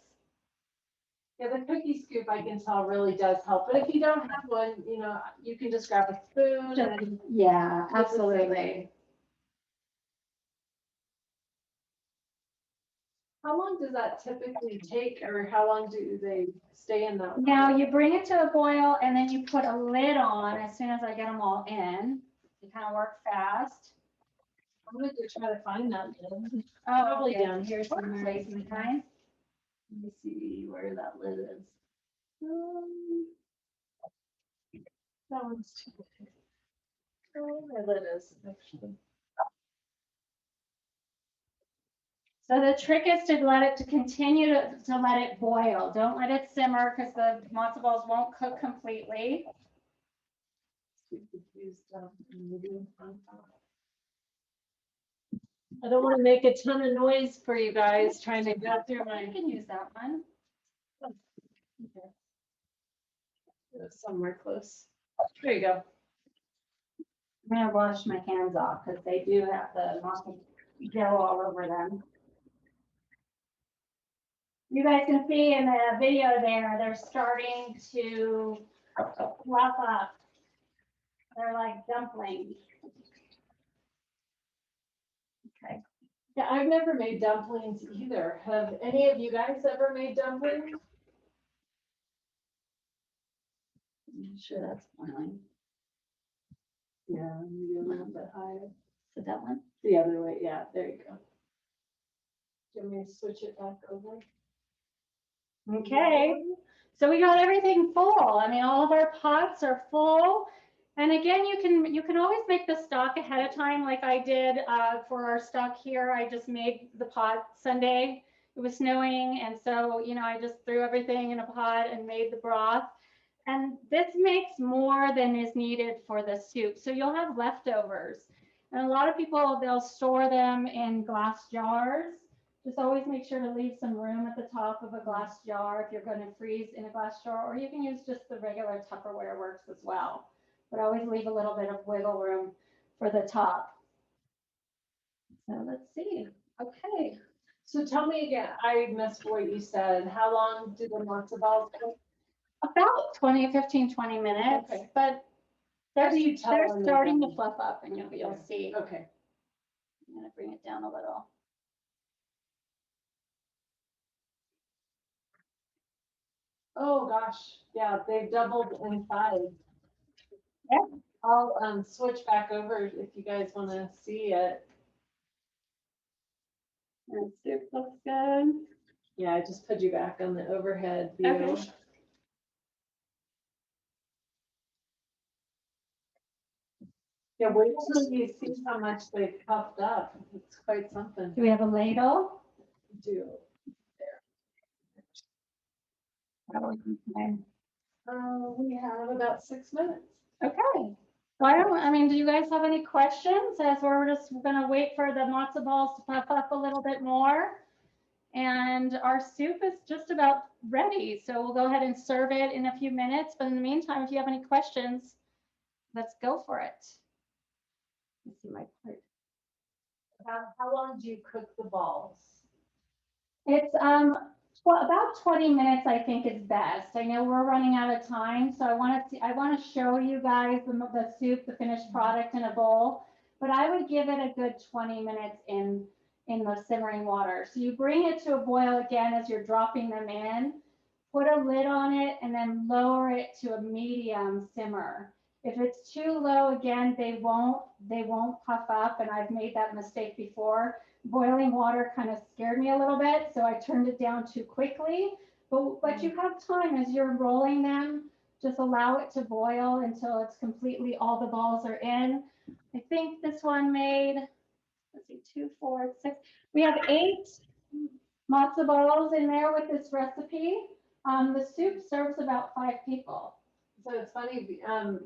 Yeah, the cookie scoop I can tell really does help. But if you don't have one, you know, you can just grab a spoon and Yeah, do the same absolutely. thing. How long does that typically take, or how long do they stay in that? Now you bring it to a boil and then you put a lid on as soon as I get them all in. You kind of work fast. I'm going to try to find that lid. Oh, Probably okay. down here somewhere. Place and kind. Let me see where that lid is. That one's too big. Oh, my lid is actually. So the trick is to let it continue to let it boil. Don't let it simmer because the matzo balls won't cook completely. I don't want to make a ton of noise for you guys trying to go through my. You can use that one. Okay. Somewhere close. There you go. I'm gonna wash my hands off because they do have the matzo gel all over them. You guys can see in the video there, they're starting to fluff up. They're like dumplings. Okay. Yeah, I've never made dumplings either. Have any of you guys ever made dumplings? I'm sure that's boiling. Yeah, maybe a little bit higher. So that one? The other way, yeah, there you go. Do you want me to switch it back over? Okay. So we got everything full. I mean, all of our pots are full. And again, you can always make the stock ahead of time, like I did for our stock here. I just made the pot Sunday. It was snowing, and so I just threw everything in a pot and made the broth. And this makes more than is needed for the soup. So you'll have leftovers. And a lot of people, they'll store them in glass jars. Just always make sure to leave some room at the top of a glass jar if you're going to freeze in a glass jar, or you can use just the regular Tupperware works as well. But always leave a little bit of wiggle room for the top. So let's see. Okay. So tell me again, I missed what you said. How long do the matzo balls cook? About 15, 20 minutes. Okay. But How do you tell they're when they're starting done? to fluff up, and you'll see. Okay. I'm going to bring it down a little. Oh gosh, yeah, they've doubled in size. Yeah. I'll switch back over if you guys want to see it. And soup looks good. Yeah, I just put you back on the overhead view. Okay. Yeah, wait till you see how much they've puffed up. It's quite something. Do we have a ladle? Do. Okay. We have about 6 minutes. Okay. I mean, do you guys have any questions as we're going to wait for the matzo balls to puff up a little bit more? And our soup is just about ready. So we'll go ahead and serve it in a few minutes. But in the meantime, if you have any questions, let's go for it. Let's see my plate. How long do you cook the balls? It's about 20 minutes, I think is best. I know we're running out of time, so I want to show you guys the soup, the finished product in a bowl. But I would give it a good 20 minutes in the simmering water. So you bring it to a boil again as you're dropping them in. Put a lid on it and then lower it to a medium simmer. If it's too low, again, they won't puff up, and I've made that mistake before. Boiling water kind of scared me a little bit, so I turned it down too quickly. But you have time as you're rolling them. Just allow it to boil until it's completely, all the balls are in. I think this one made, let's see, 2, 4, 6. We have 8 matzo balls in there with this recipe. The soup serves about 5 people. So it's funny,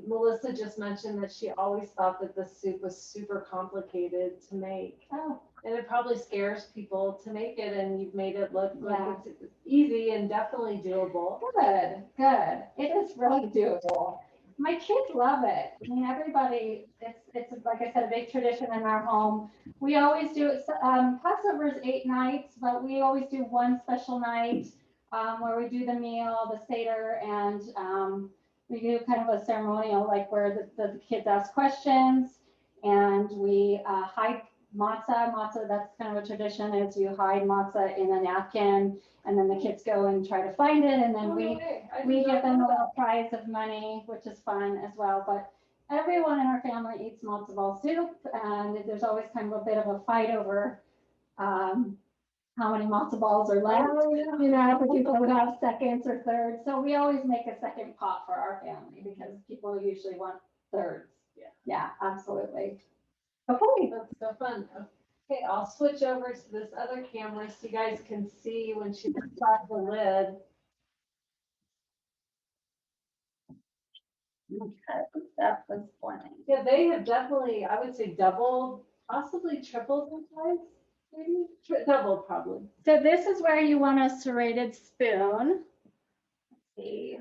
Melissa just mentioned that she always thought that the soup was super complicated to make. Oh. And it probably scares people to make it, and you've made it look like Yeah. it's easy and definitely doable. Good, good. It is really doable. My kids love it. I mean, everybody, it's like I said, a big tradition in our home. We always do it, Passover is 8 nights, but we always do one special night where we do the meal, the Seder, and we do kind of a ceremonial, like where the kids ask questions, and we hide matzah. Matzah, that's kind of a tradition, is you hide matzah in a napkin, and then the kids go and try to find it, and then we give them a little prize of money, which is fun as well. But everyone in our family eats matzo ball soup, and there's always kind of a bit of a fight over how many matzo balls are left, you know, for people who have seconds or thirds. So we always make a second pot for our family because people usually want thirds. Yeah, absolutely. Okay. That's so fun. Okay, I'll switch over to this other camera so you guys can see when she pops off the lid. That was funny. Yeah, they have definitely, I would say, doubled, possibly tripled in size. Maybe doubled, probably. So this is where you want a serrated spoon. Let's see.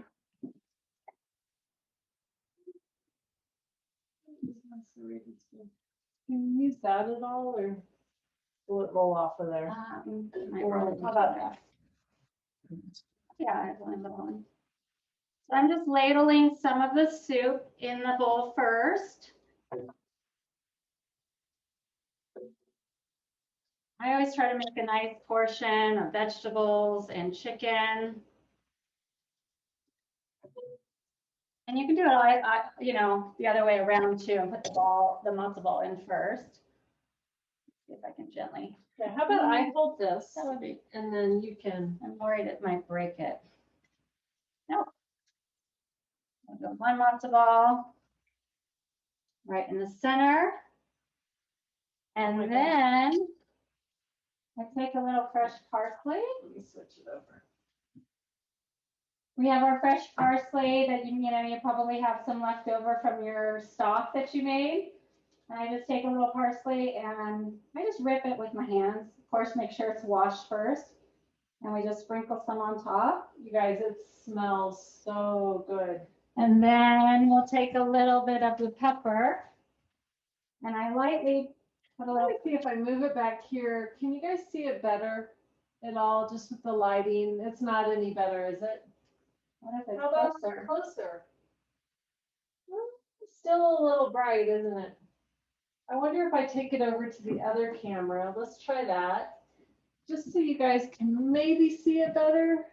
Can you use that at all, or will it roll off of there? How about that? Yeah, I have one. So I'm just ladling some of the soup in the bowl first. I always try to make a nice portion of vegetables and chicken. And you can do it, you know, the other way around too, and put the matzo ball in first. See if I can gently. Yeah, how about I hold this, That would be. and then you can. I'm worried it might break it. No. I'll do one matzo ball right in the center. And then I take a little fresh parsley. Let me switch it over. We have our fresh parsley that you know you probably have some left over from your stock that you made. And I just take a little parsley and I just rip it with my hands. Of course, make sure it's washed first. And we just sprinkle some on top. You guys, it smells so good. And then we'll take a little bit of the pepper. And I lightly put a little. Let me see if I move it back here. Can you guys see it better at all, just with the lighting? It's not any better, is it? What if it's How about closer? closer? Well, it's still a little bright, isn't it? I wonder if I take it over to the other camera. Let's try that. Just so you guys can maybe see it better.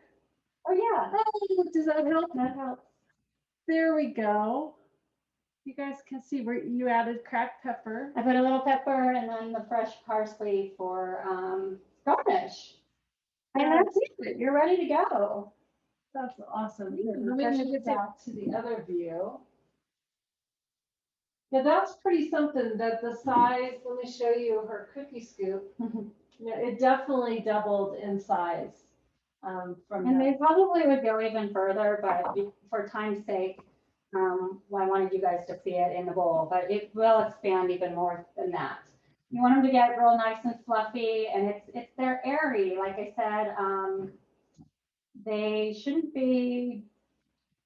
Oh yeah. Oh, does that help? That helps. There we go. You guys can see where you added cracked pepper. I put a little pepper and then the fresh parsley for garnish. And that's it. You're ready to go. That's awesome. Yeah, Let me fresh move it back. back to the other view. Yeah, that's pretty something that the size, let me show you her cookie scoop. Yeah, it definitely doubled in size from And that. they probably would go even further, but for time's sake, I wanted you guys to see it in the bowl, but it will expand even more than that. You want them to get real nice and fluffy, and they're airy. Like I said, they shouldn't be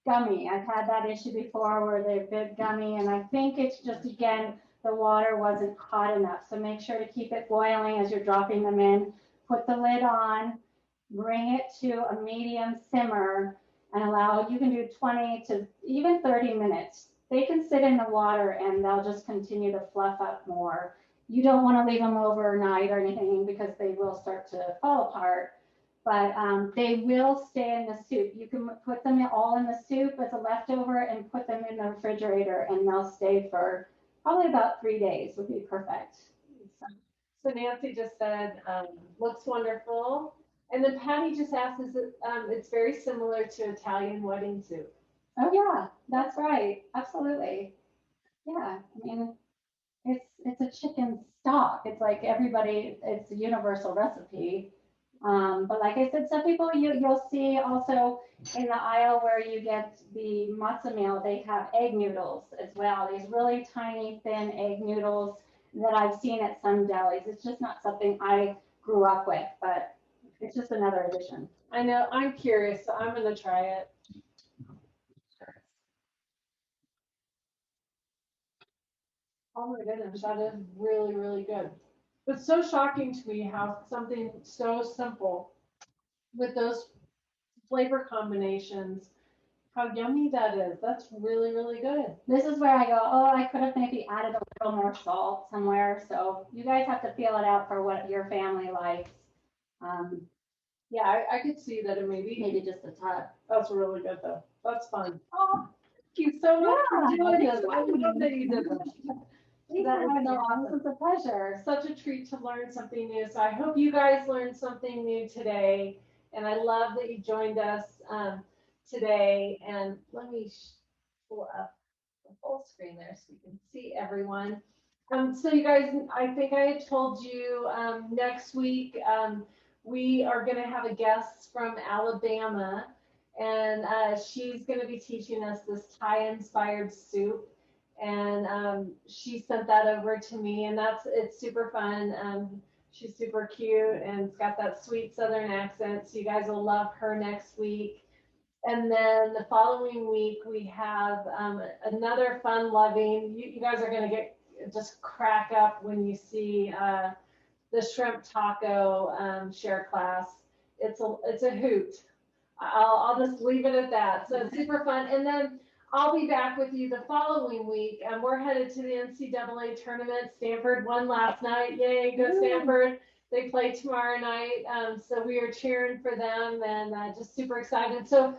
gummy. I've had that issue before where they've been gummy, and I think it's just, again, the water wasn't hot enough. So make sure to keep it boiling as you're dropping them in. Put the lid on, bring it to a medium simmer, and allow, you can do 20 to even 30 minutes. They can sit in the water and they'll just continue to fluff up more. You don't want to leave them overnight or anything because they will start to fall apart. But they will stay in the soup. You can put them all in the soup as a leftover and put them in the refrigerator, and they'll stay for probably about 3 days would be perfect. So Nancy just said, looks wonderful. And then Patty just asked, is it, it's very similar to Italian wedding soup. Oh yeah, that's right. Absolutely. Yeah, I mean, it's a chicken stock. It's like everybody, it's a universal recipe. But like I said, some people you'll see also in the aisle where you get the matzo meal, they have egg noodles as well. These really tiny, thin egg noodles that I've seen at some delis. It's just not something I grew up with, but it's just another addition. I know, I'm curious, so I'm gonna try it. Oh my goodness, that is really, really good. It's so shocking to me how something so simple with those flavor combinations, how yummy that is. That's really, really good. This is where I go, oh, I could have maybe added a little more salt somewhere. So you guys have to feel it out for what your family likes. Yeah, I could see that it Maybe just a touch. that's really good though. That's fun. Oh, thank you so much for doing this. I love that you did this. That was so awesome. This was a pleasure. Such a treat to learn something new. So I hope you guys learned something new today. And I love that you joined us today. And let me pull up the full screen there so you can see everyone. So you guys, I think I had told you next week we are going to have a guest from Alabama, and she's going to be teaching us this Thai-inspired soup. And she sent that over to me, and it's super fun. She's super cute and it's got that sweet Southern accent, so you guys will love her next week. And then the following week we have another fun-loving. You guys are going to get just crack up when you see the shrimp taco share class. It's a hoot. I'll just leave it at that. So it's super fun. And then I'll be back with you the following week. We're headed to the NCAA tournament. Stanford won last night. Yay, go Stanford. They play tomorrow night. So we are cheering for them and just super excited. So,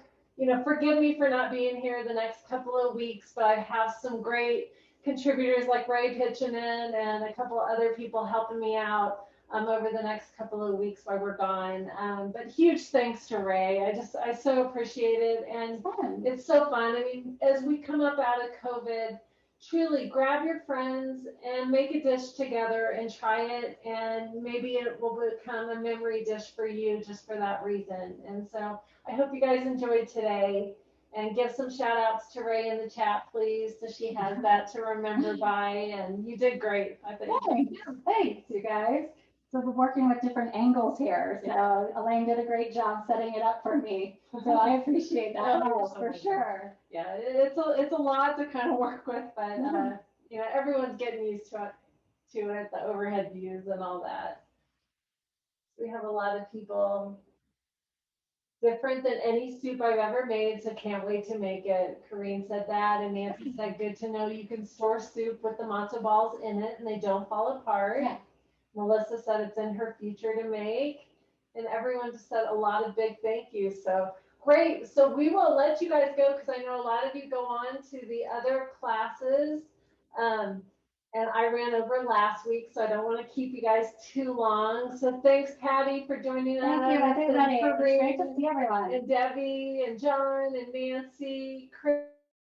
forgive me for not being here the next couple of weeks, but I have some great contributors like Rae pitching in and a couple of other people helping me out over the next couple of weeks while we're gone. But huge thanks to Rae. I so appreciate it. And it's so fun. I mean, as we come up out of COVID, truly grab your friends and make a dish together and try it. And maybe it will become a memory dish for you just for that reason. And so I hope you guys enjoyed today. And give some shout outs to Rae in the chat, please, so she has that to remember by. And you did great, I think. Thanks, you guys. So we're working with different angles here. So Elayne did a great job setting it up for me. So I appreciate that for sure. Yeah, it's a lot to kind of work with, but everyone's getting used to it, the overhead views and all that. We have a lot of people. Different than any soup I've ever made, so can't wait to make it. Corrine said that, and Nancy said, good to know you can store soup with the matzo balls in it and they don't fall apart. Yeah. Melissa said it's in her future to make, and everyone just said a lot of big thank yous. So great. So we will let you guys go because I know a lot of you go on to the other classes. And I ran over last week, so I don't want to keep you guys too long. So thanks, Patty, for joining us. Thank you, everybody. It was great to see everyone. And Debbie and John and Nancy, Chris.